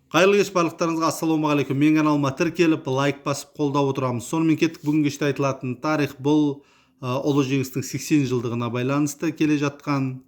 Қайырлы кеш барлықтарыңызға, ассалаумағалейкум. Мен каналыма тіркеліп, лайк басып қолдап отырамыз. Сонымен кеттік, бүгін кеште айтылатын тарих бұл ұлы жеңістің 80 жылдығына байланысты келе жатқан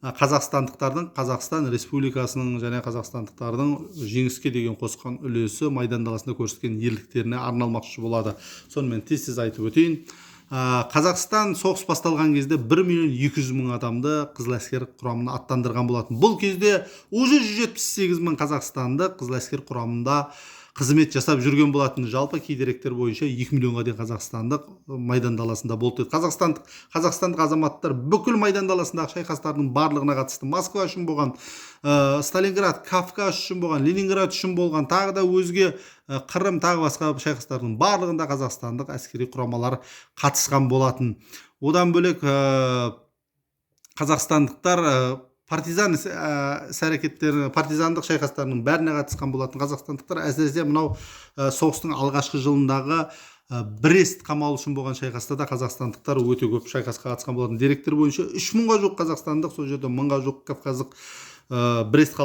қазақстандықтардың, Қазақстан Республикасының және қазақстандықтардың жеңіске деген қосқан үлесі, майдан даласында көрсеткен ерліктеріне арналмақшы болады. Сонымен тез айтып өтейін. Қазақстан соғыс басталған кезде 1.200.000 адамды қызыл әскер құрамына аттандырған болатын. Бұл кезде уже 178.000 қазақстандық қызыл әскер құрамында қызмет жасап жүрген болатын. Жалпы кей деректер бойынша 2 миллионға дейін қазақстандық майдан даласында болды. Қазақстандық азаматтар бүкіл майдан даласындағы шайқастардың барлығына қатысты. Москва үшін болған, Сталинград, Кавказ үшін болған, Ленинград үшін болған, тағы да өзге Қырым, тағы басқа шайқастардың барлығында қазақстандық әскери құрамалар қатысқан болатын. Одан бөлек қазақстандықтар партизан партизандық шайқастарының бәріне қатысқан болатын. Қазақстандықтар әсіресе мынау соғыстың алғашқы жылындағы Брест қамалы үшін болған шайқаста да қазақстандықтар өте көп шайқасқа қатысқан болатын. Деректер бойынша 3.000-ға жуық қазақстандық, сол жерде 1.000-ға жуық кавказдық Брест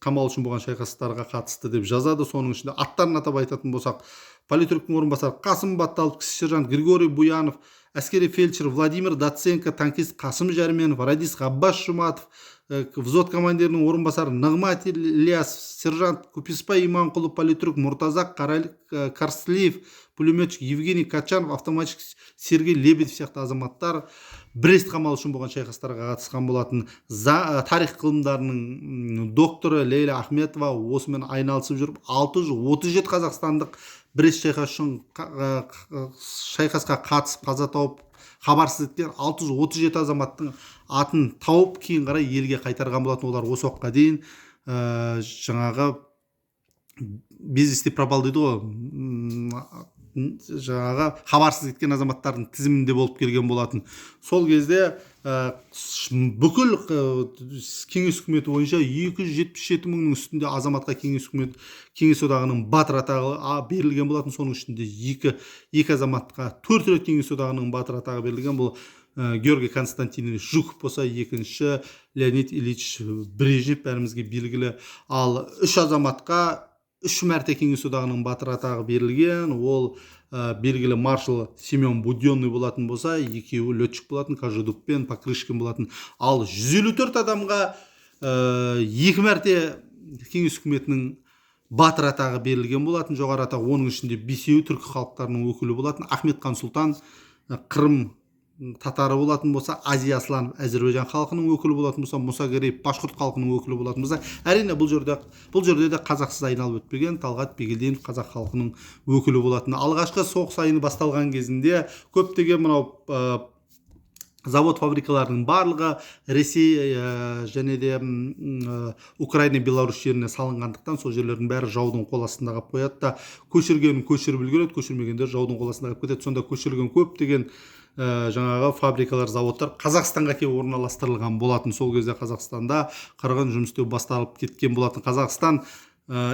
қамал үшін болған шайқастарға қатысты деп жазады. Соның ішінде аттарын атап айтатын болсақ, политруктың орынбасары Қасым Батталов, кіші сержант Григорий Буянов, әскери фельдшер Владимир Доценко, танкист Қасым Жәрменов, радист Ғаббас Жұматов, взвод командирінің орынбасары Нығмат Ильясов, сержант Куписпай Иманқұлов, политрук Мұртаза Карслиев, пулеметчик Евгений Качанов, автоматчик Сергей Лебедев сияқты азаматтар Брест қамалы үшін болған шайқастарға қатысқан болатын. Тарих ғылымдарының докторы Лейла Ахметова осымен айналысып жүріп, 637 қазақстандық Брест шайқасқа қатысып қаза тауып, хабарсыз еткен 637 азаматтың атын тауып, кейін қарай елге қайтарған болатын. Олар осы уақытқа дейін жаңағы без вести пропал дейді ғой, жаңағы хабарсыз кеткен азаматтардың тізімінде болып келген болатын. Сол кезде бүкіл кеңес үкіметі бойынша 277.000-нің үстінде азаматқа кеңес одағының батыр атағы берілген болатын. Соның ішінде екі азаматқа 4 рет кеңес одағының батыр атағы берілген. Бұл Георгий Константинович Жуков болса, екінші Леонид Ильич Брежнев бәрімізге белгілі. Ал 3 азаматқа 3 мәрте кеңес одағының батыр атағы берілген. Ол белгілі маршал Семен Буденный болатын болса, екеуі летчик болатын, Кожедук пен Покрышкин болатын. Ал 154 адамға 2 мәрте кеңес үкіметінің батыр атағы берілген болатын. Жоғары атағы, оның ішінде 5-еуі түркі халықтарының өкілі болатын. Ахметхан Сұлтан Қырым татары болатын болса, Азия Асланов Әзербайжан халқының өкілі болатын болса, Мұса Керейов башқұрт халқының өкілі болатын болса, әрине бұл жерде де қазақсыз айналып өтпеген Талғат Бегелдинов қазақ халқының өкілі болатын. Алғашқы соғыс айны басталған кезінде көптеген мынау завод фабрикалардың барлығы Ресей және де Украина, Беларусь жеріне салынғандықтан, сол жерлердің бәрі жаудың қол астында қалып қояды да, көшіргенін көшіріп үлгереді, көшірмегендер жаудың қол астында қалып кетеді. Сонда көшірген көптеген жаңағы фабрикалар, заводтар Қазақстанға келіп орналастырылған болатын. Сол кезде Қазақстанда қырғын жұмыс істеу басталып кеткен болатын. Қазақстан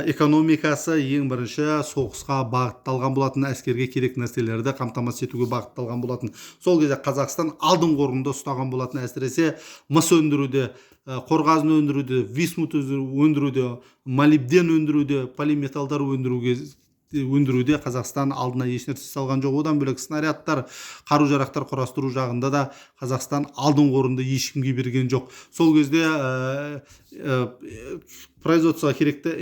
экономикасы ең бірінші соғысқа бағытталған болатын, әскерге керек нәрселерді қамтамасыз етуге бағытталған болатын. Сол кезде Қазақстан алдыңғы орында ұстаған болатын. Әсіресе мыс өндіруде, қорғасын өндіруде, висмут өндіруде, молибден өндіруде, полиметалдар өндіруде Қазақстан алдына еш нәрсе салған жоқ. Одан бөлек снарядтар, қару-жарақтар құрастыру жағында да Қазақстан алдыңғы орында ешкімге берген жоқ. Сол кезде производствоға керекті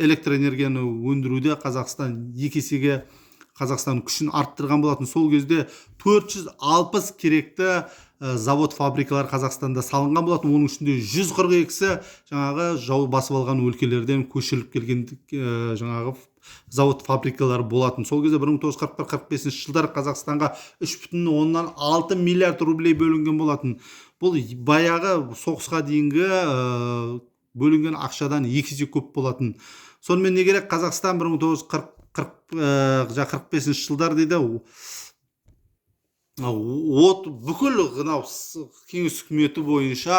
электроэнергияны өндіруде Қазақстан 2 есеге Қазақстан күшін арттырған болатын. Сол кезде 460 керекті завод фабрикалар Қазақстанда салынған болатын. Оның ішінде 142-сі жаңағы жау басып алған өлкелерден көшіріліп келген жаңағы завод фабрикалар болатын. Сол кезде 1941-45 жылдар Қазақстанға 3,6 миллиард рублей бөлінген болатын. Бұл баяғы соғысқа дейінгі бөлінген ақшадан 2 есе көп болатын. Сонымен не керек? Қазақстан 1945 жылдар дейді, бүкіл кеңес үкіметі бойынша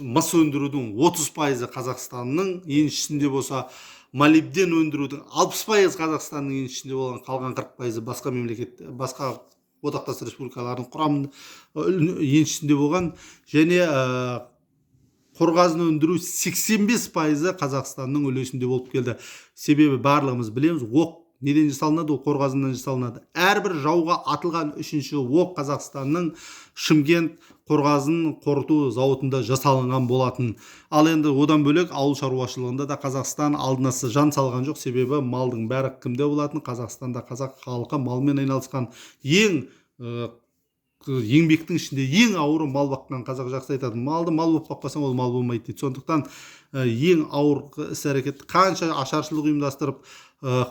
мыс өндірудің 30% Қазақстанның еншісінде болса, молибден өндірудің 60% Қазақстанның еншісінде болған, қалған 40% басқа одақтас республикалардың құрамында еншісінде болған. Және қорғасын өндіру 85% Қазақстанның үлесінде болып келді. Себебі барлығымыз білеміз, оқ неден жасалынады? Ол қорғасыннан жасалынады. Әрбір жауға атылған 3-ші оқ Қазақстанның Шымкент қорғасын қорыту зауытында жасалынған болатын. Ал енді одан бөлек ауыл шаруашылығында да Қазақстан алдына жан салған жоқ. Себебі малдың бәрі кімде болатын? Қазақстанда қазақ халқы малмен айналысқан. Еңбектің ішінде ең ауыры мал баққан. Қазақ жақсы айтады, малды мал болып бақпасаң ол мал болмайды дейді. Сондықтан ең ауыр іс-әрекет қанша ашаршылық ұйымдастырып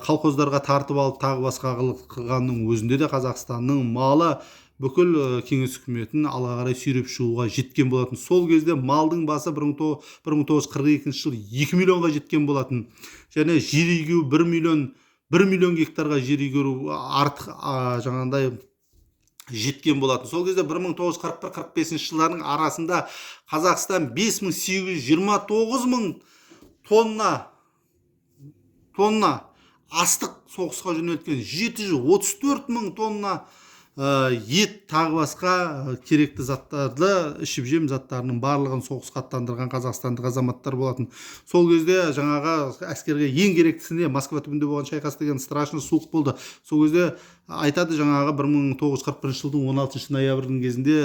колхоздарға тартып алып тағы басқа қылғанның өзінде де Қазақстанның малы бүкіл кеңес үкіметін алға қарай сүйреп шығуға жеткен болатын. Сол кезде малдың басы 1942 жыл 2 миллионға жеткен болатын. Және жер игеру 1 миллион гектарға жер игеру артық жаңағындай жеткен болатын. Сол кезде 1941-45 жылдардың арасында Қазақстан 5829 мың тонна астық соғысқа жөнелткен, 734 мың тонна ет тағы басқа керекті заттарды, ішіп жем заттарының барлығын соғысқа аттандырған қазақстандық азаматтар болатын. Сол кезде жаңағы әскерге ең керектісіне Москва түбінде болған шайқас деген страшный суық болды. Сол кезде айтады, жаңағы 1941 жылдың 16 ноябрьдің кезінде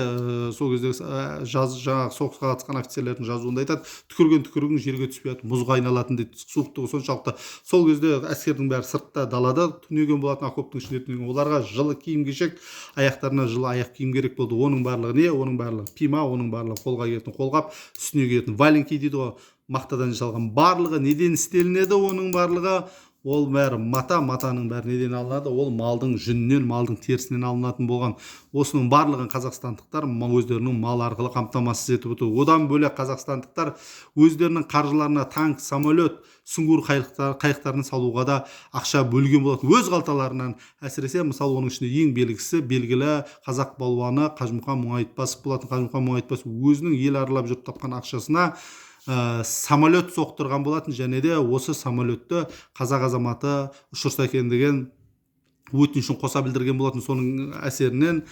сол кезде жаңағы соғысқа қатысқан офицерлердің жазуында айтады, түкірген жерге түспей мұзға айналатын дейді. Суықтығы соншалықты. Сол кезде әскердің бәрі сыртта далада түнеген болатын, окоптың ішінде түнеген. Оларға жылы киім-кешек, аяқтарына жылы аяқ киім керек болды. Оның барлығы не? Оның барлығы пима, оның барлығы қолға киетін қолғап, үстіне киетін валенки дейді ғой, мақтадан жасалған. Барлығы неден істелінеді? Оның барлығы ол бәрі матаның бәрі неден алынады? Ол малдың жүнінен, малдың терісінен алынатын болған. Осының барлығын қазақстандықтар өздерінің мал арқылы қамтамасыз етіп отыр. Одан бөлек қазақстандықтар өздерінің қаржыларына танк, самолет, сүңгуір қайықтарын салуға да ақша бөлген болады өз қалталарынан. Әсіресе мысалы оның ішінде ең белгілі қазақ балуаны Қажымұқан Мұңайтпасов болатын. Қажымұқан Мұңайтпасов өзінің ел аралап жүріп тапқан ақшасына самолет соқтырған болатын, және де осы самолетті қазақ азаматы ұшырса екен деген өтінішін қоса білдірген болатын. Соның әсерінен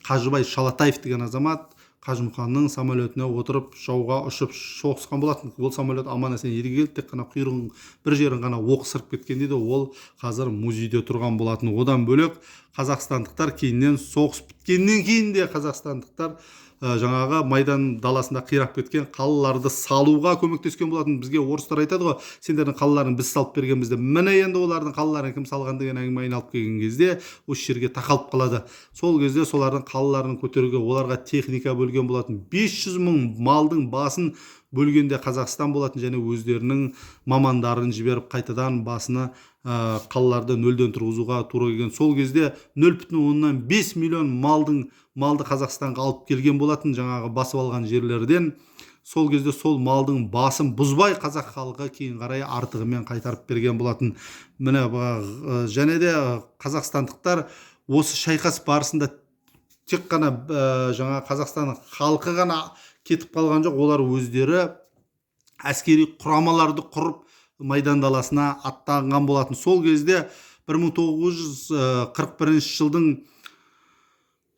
Қажыбай Шалатаев деген азамат Қажымұқанның самолетіне отырып жауға ұшып соғысқан болатын. Ол самолет аман-есен елге келді, тек қана құйрығын бір жерін ғана оқ сырып кеткен дейді. Ол қазір музейде тұрған болатын. Одан бөлек қазақстандықтар кейіннен соғыс біткеннен кейін де қазақстандықтар жаңағы майдан даласында қирап кеткен қалаларды салуға көмектескен болатын. Бізге орыстар айтады ғой, сендердің қалаларын біз салып бергенбіз деп. Міне енді олардың қалаларын кім салған деген әңгіме айналып келген кезде осы жерге тақалып қалады. Сол кезде солардың қалаларын көтеруге оларға техника бөлген болатын. 500 мың малдың басын бөлгенде Қазақстан болатын, және өздерінің мамандарын жіберіп қайтадан басына қалаларды нөлден тұрғызуға тура келген. Сол кезде 0,5 миллион малды Қазақстанға алып келген болатын, жаңағы басып алған жерлерден. Сол кезде сол малдың басын бұзбай қазақ халқы кейін қарай артығымен қайтарып берген болатын. Міне және де қазақстандықтар осы шайқас барысында тек қана жаңа Қазақстанның халқы ғана кетіп қалған жоқ, олар өздері әскери құрамаларды құрып майдан даласына аттанған болатын. Сол кезде 1941 жылдың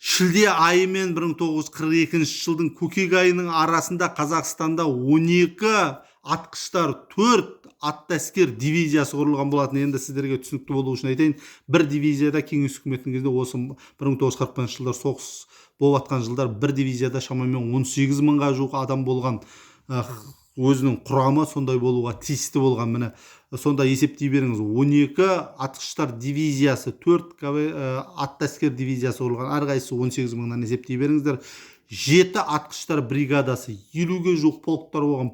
шілде айы мен 1942 жылдың көкек айының арасында Қазақстанда 12 атқыштар, 4 атты әскер дивизиясы құрылған болатын. Енді сіздерге түсінікті болу үшін айтайын, бір дивизияда кеңес үкіметінің кезде осы 1941 жылдар соғыс болып атқан жылдар бір дивизияда шамамен 18 мыңға жуық адам болған. Өзінің құрамы сондай болуға тиісті болған. Міне сонда есептей беріңіз, 12 атқыштар дивизиясы, 4 атты әскер дивизиясы құрылған, әрқайсысы 18 мыңнан есептей беріңіздер. 7 атқыштар бригадасы, 50-ге жуық полктар болған.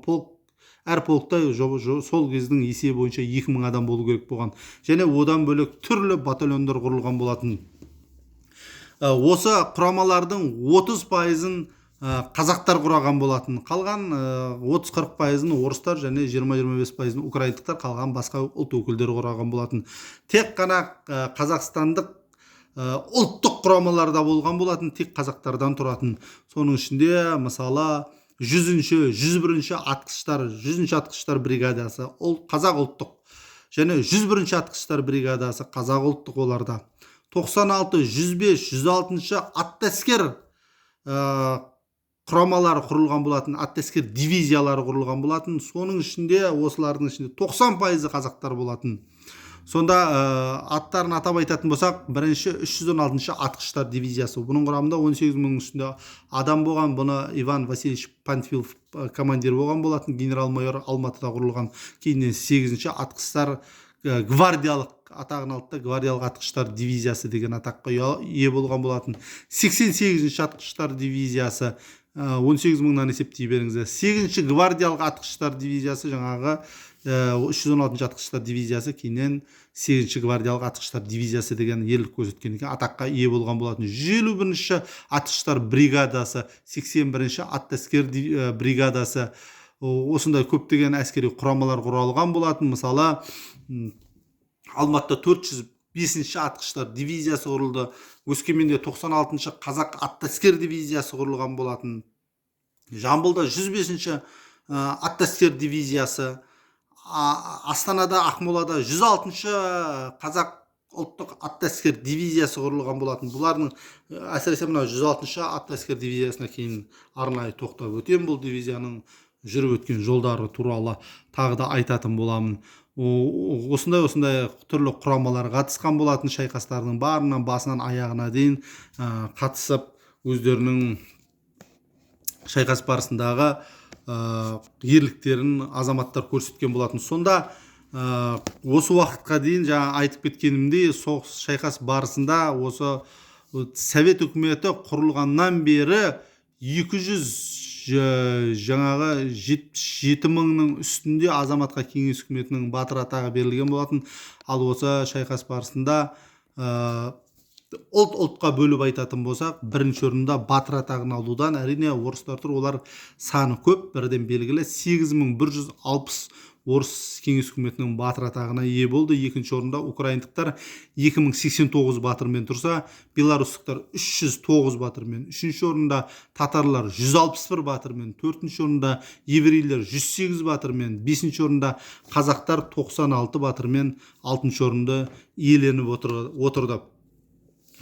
Әр полкта сол кездің есебі бойынша 2000 адам болу керек болған. Және одан бөлек түрлі батальондар құрылған болатын. Осы құрамалардың 30%-ын қазақтар құраған болатын. Қалған 30-40%-ын орыстар және 20-25%-ын украиндықтар, қалған басқа ұлт өкілдері құраған болатын. Тек қана қазақстандық ұлттық құрамаларда болған болатын, тек қазақтардан тұратын. Соның ішінде мысалы 101-ші атқыштар бригадасы қазақ ұлттық, және 101-ші атқыштар бригадасы қазақ ұлттық оларда. 96, 105, 106-ші атты әскер құрамалары құрылған болатын, атты әскер дивизиялары құрылған болатын. Соның ішінде, осылардың ішінде 90% қазақтар болатын. Сонда аттарын атап айтатын болсақ, бірінші 316-шы атқыштар дивизиясы. Бұның құрамында 18 мың үстінде адам болған. Бұны Иван Васильевич Панфилов командир болған болатын, генерал-майор Алматыда құрылған. Кейіннен 8-ші атқыштар гвардиялық атағын алды, гвардиялық атқыштар дивизиясы деген атаққа ие болған болатын. 88-ші атқыштар дивизиясы 18 мыңнан есептей беріңіздер. 8-ші гвардиялық атқыштар дивизиясы жаңағы 316-ші атқыштар дивизиясы, кейіннен 8-ші гвардиялық атқыштар дивизиясы деген ерлік көрсеткен екен, атаққа ие болған болатын. 151-ші атқыштар бригадасы, 81-ші атты әскер бригадасы, осындай көптеген әскери құрамалар құралған болатын. Мысалы, Алматыда 405-ші атқыштар дивизиясы құрылды. Өскеменде 96-ші қазақ атты әскер дивизиясы құрылған болатын. Жамбылда 105-ші атты әскер дивизиясы, Астанада, Ақмолада 106-ші қазақ ұлттық атты әскер дивизиясы құрылған болатын. Бұлардың әсіресе мына 106-ші атты әскер дивизиясына кейін арнайы тоқтап өтем. Бұл дивизияның жүріп өткен жолдары туралы тағы да айтатын боламын. Осындай түрлі құрамалар қатысқан болатын, шайқастардың барынан басынан аяғына дейін қатысып, өздерінің шайқас барысындағы ерліктерін азаматтар көрсеткен болатын. Сонда осы уақытқа дейін жаңа айтып кеткенімдей, соғыс шайқас барысында осы Совет үкіметі құрылғаннан бері 277 мыңның үстінде азаматқа кеңес үкіметінің батыр атағы берілген болатын. Ал осы шайқас барысында ұлтқа бөліп айтатын болсақ, бірінші орында батыр атағын алудан, әрине орыстар тұр, олар саны көп, бірден белгілі, 8160 орыс кеңес үкіметінің батыр атағына ие болды. Екінші орында украиндықтар 2089 батырмен тұрса, белорустықтар 309 батырмен, үшінші орында татарлар 161 батырмен, төртінші орында еврейлер 108 батырмен, бесінші орында қазақтар 96 батырмен, алтыншы орынды иеленіп отырды.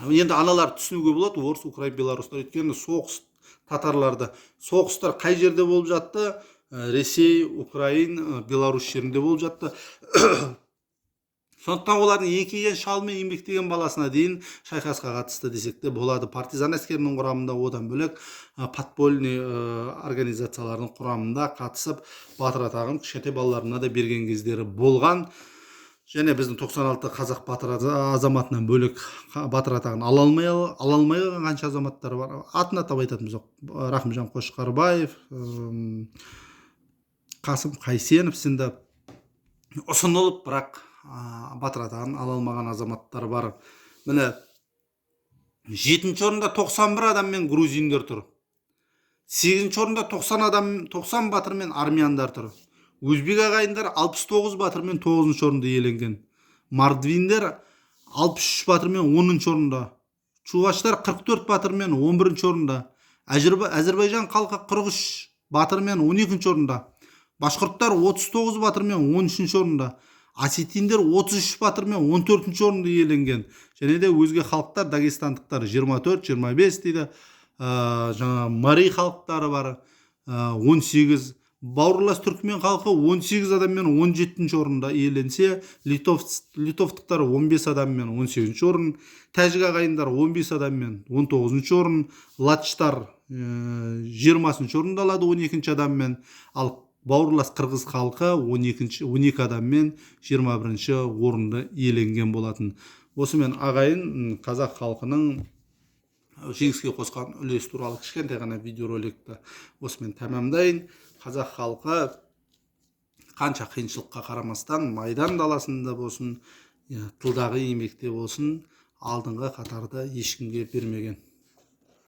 Енді аналар түсінуге болады, орыс, украин, белорустар, өйткені соғыс татарларды. Соғыстар қай жерде болып жатты? Ресей, Украин, Беларусь жерінде болып жатты. Сондықтан олардың еңкейген шалмен еңбектеген баласына дейін шайқасқа қатысты десек те болады. Партизан әскерінің құрамында, одан бөлек подпольный организациялардың құрамында қатысып, батыр атағын кішкентай балаларына да берген кездері болған. Және біздің 96 қазақ батыр азаматынан бөлек батыр атағын ала алмай қанша азаматтар бар. Атын атап айтатын болсақ, Рахымжан Қошқарбаев, Қасым Қайсенов сынды ұсынылып, бірақ батыр атағын ала алмаған азаматтар бар. Міне 7-ші орында 91 адаммен грузиндер тұр. 8-ші орында 90 батырмен армяндар тұр. Өзбек ағайындар 69 батырмен 9-ші орында иеленген. Мордвиндер 63 батырмен 10-ші орында. Чуваштар 44 батырмен 11-ші орында. Әзірбайжан халқы 43 батырмен 12-ші орында. Башқұрттар 39 батырмен 13-ші орында. Осетиндер 33 батырмен 14-ші орында иеленген. Және де өзге халықтар, дагестандықтар 24-25 дейді. Жаңа Мари халықтары бар 18. Бауырлас түркмен халқы 18 адаммен 17-ші орында иеленсе, литовтықтар 15 адаммен 18-ші орын, тәжік ағайындар 15 адаммен 19-ші орын, латыштар 20-ші орында алады 12-ші адаммен, ал бауырлас қырғыз халқы 12 адаммен 21-ші орынды иеленген болатын. Осымен ағайын қазақ халқының жеңіске қосқан үлес туралы кішкентай ғана видеороликті осымен тәмамдайын. Қазақ халқы қанша қиыншылыққа қарамастан майдан даласында болсын, тылдағы еңбекте болсын, алдыңғы қатарды ешкімге бермеген.